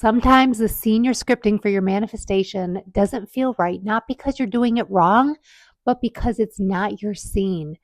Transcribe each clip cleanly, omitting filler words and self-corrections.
Sometimes the scene you're scripting for your manifestation doesn't feel right, not because you're doing it wrong, but because it's not your scene.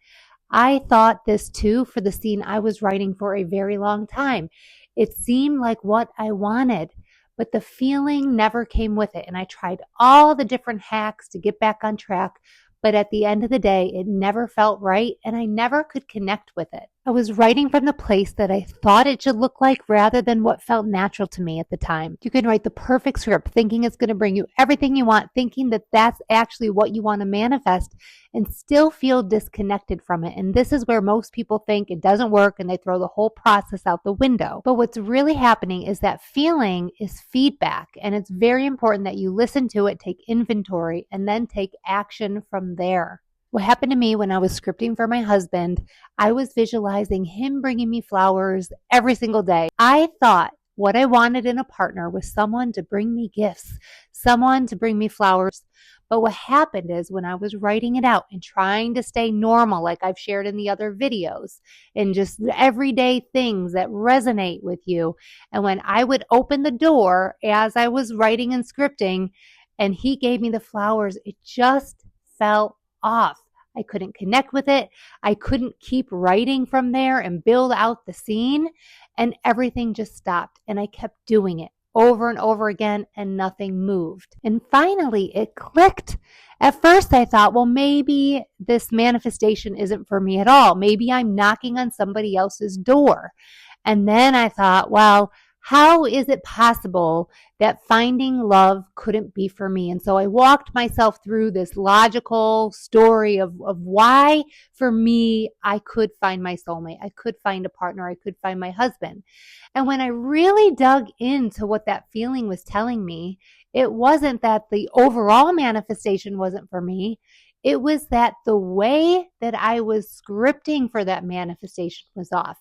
I thought this too for the scene I was writing for a very long time. It seemed like what I wanted, but the feeling never came with it. And I tried all the different hacks to get back on track, but at the end of the day, it never felt right and I never could connect with it. I was writing from the place that I thought it should look like rather than what felt natural to me at the time. You can write the perfect script thinking it's going to bring you everything you want, thinking that that's actually what you want to manifest, and still feel disconnected from it. And this is where most people think it doesn't work and they throw the whole process out the window. But what's really happening is that feeling is feedback, and it's very important that you listen to it, take inventory, and then take action from there. What happened to me when I was scripting for my husband, I was visualizing him bringing me flowers every single day. I thought what I wanted in a partner was someone to bring me gifts, someone to bring me flowers. But what happened is when I was writing it out and trying to stay normal, like I've shared in the other videos, and just everyday things that resonate with you. And when I would open the door as I was writing and scripting, and he gave me the flowers, it just felt off. I couldn't connect with it. I couldn't keep writing from there and build out the scene, and everything just stopped. And I kept doing it over and over again and nothing moved. And finally it clicked. At first I thought, well, maybe this manifestation isn't for me at all. Maybe I'm knocking on somebody else's door. And then I thought, well, how is it possible that finding love couldn't be for me? And so I walked myself through this logical story of why, for me, I could find my soulmate. I could find a partner. I could find my husband. And when I really dug into what that feeling was telling me, it wasn't that the overall manifestation wasn't for me. It was that the way that I was scripting for that manifestation was off.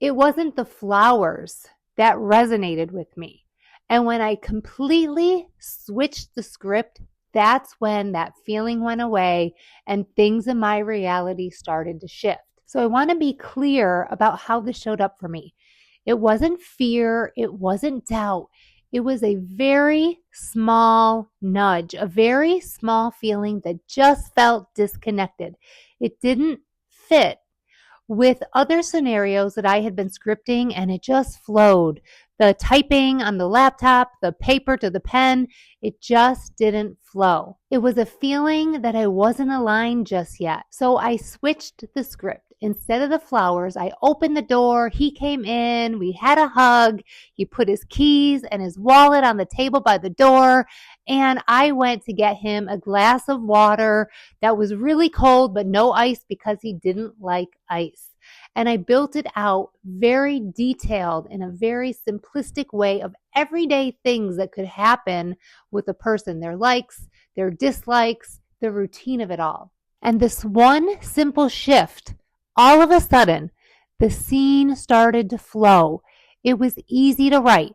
It wasn't the flowers that resonated with me. And when I completely switched the script, that's when that feeling went away and things in my reality started to shift. So I want to be clear about how this showed up for me. It wasn't fear. It wasn't doubt. It was a very small nudge, a very small feeling that just felt disconnected. It didn't fit with other scenarios that I had been scripting, and it just flowed. The typing on the laptop, the paper to the pen, it just didn't flow. It was a feeling that I wasn't aligned just yet. So I switched the script. Instead of the flowers, I opened the door. He came in. We had a hug. He put his keys and his wallet on the table by the door. And I went to get him a glass of water that was really cold, but no ice because he didn't like ice. And I built it out very detailed in a very simplistic way of everyday things that could happen with a person, their likes, their dislikes, the routine of it all. And this one simple shift, all of a sudden, the scene started to flow. It was easy to write.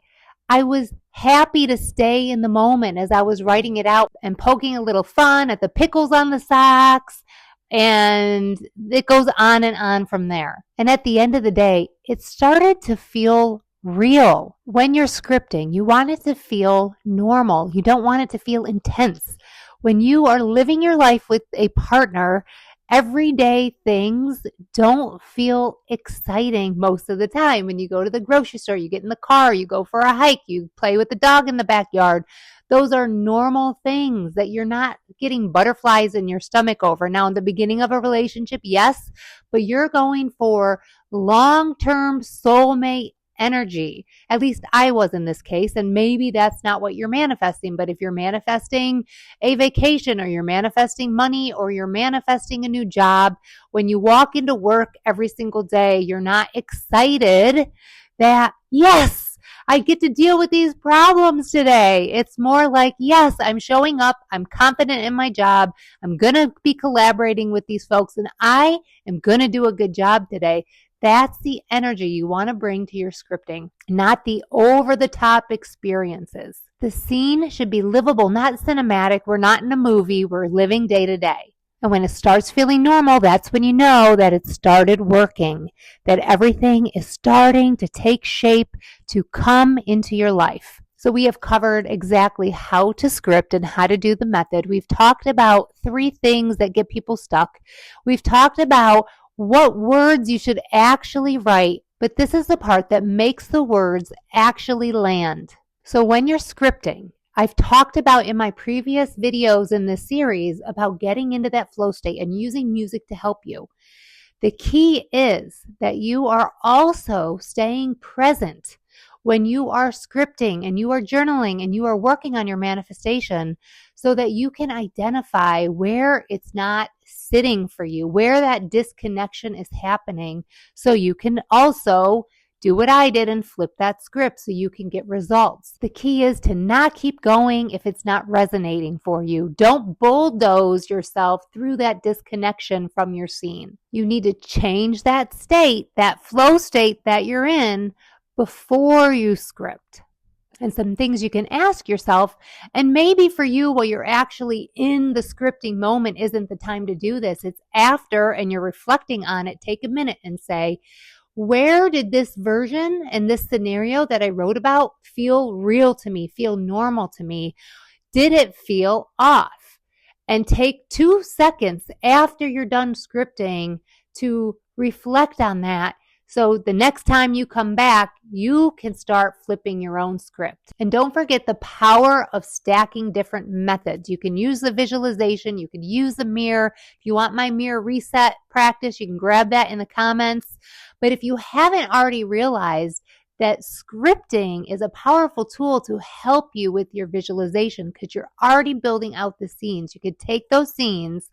I was happy to stay in the moment as I was writing it out and poking a little fun at the pickles on the socks. And it goes on and on from there. And at the end of the day, it started to feel real. When you're scripting, you want it to feel normal. You don't want it to feel intense. When you are living your life with a partner, everyday things don't feel exciting most of the time. When you go to the grocery store, you get in the car, you go for a hike, you play with the dog in the backyard. Those are normal things that you're not getting butterflies in your stomach over. Now, in the beginning of a relationship, yes, but you're going for long-term soulmate energy. At least I was in this case, and maybe that's not what you're manifesting. But if you're manifesting a vacation, or you're manifesting money, or you're manifesting a new job, when you walk into work every single day, you're not excited that, yes, I get to deal with these problems today. It's more like, yes, I'm showing up. I'm confident in my job. I'm going to be collaborating with these folks, and I am going to do a good job today. That's the energy you want to bring to your scripting, not the over-the-top experiences. The scene should be livable, not cinematic. We're not in a movie. We're living day to day. And when it starts feeling normal, that's when you know that it started working, that everything is starting to take shape, to come into your life. So we have covered exactly how to script and how to do the method. We've talked about 3 things that get people stuck. We've talked about what words you should actually write, but this is the part that makes the words actually land. So when you're scripting, I've talked about in my previous videos in this series about getting into that flow state and using music to help you. The key is that you are also staying present when you are scripting and you are journaling and you are working on your manifestation so that you can identify where it's not sitting for you, where that disconnection is happening, so you can also do what I did and flip that script so you can get results. The key is to not keep going if it's not resonating for you. Don't bulldoze yourself through that disconnection from your scene. You need to change that state, that flow state that you're in, before you script. And some things you can ask yourself, and maybe for you while you're actually in the scripting moment isn't the time to do this. It's after and you're reflecting on it. Take a minute and say, where did this version and this scenario that I wrote about feel real to me, feel normal to me? Did it feel off? And take 2 seconds after you're done scripting to reflect on that. So the next time you come back, you can start flipping your own script. And don't forget the power of stacking different methods. You can use the visualization. You can use the mirror. If you want my mirror reset practice, you can grab that in the comments. But if you haven't already realized that scripting is a powerful tool to help you with your visualization because you're already building out the scenes. You could take those scenes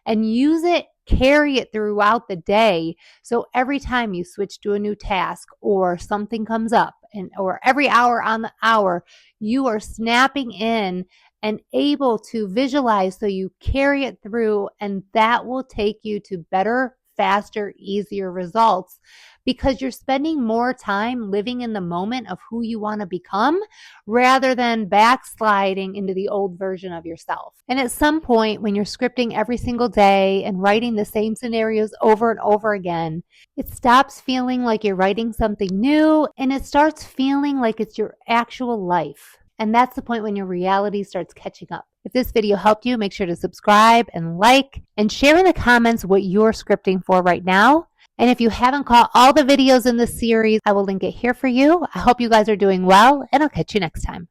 and use it, carry it throughout the day. So every time you switch to a new task or something comes up or every hour on the hour, you are snapping in and able to visualize so you carry it through, and that will take you to better, faster, easier results because you're spending more time living in the moment of who you want to become rather than backsliding into the old version of yourself. And at some point when you're scripting every single day and writing the same scenarios over and over again, it stops feeling like you're writing something new and it starts feeling like it's your actual life. And that's the point when your reality starts catching up. If this video helped you, make sure to subscribe and like and share in the comments what you're scripting for right now. And if you haven't caught all the videos in this series, I will link it here for you. I hope you guys are doing well, and I'll catch you next time.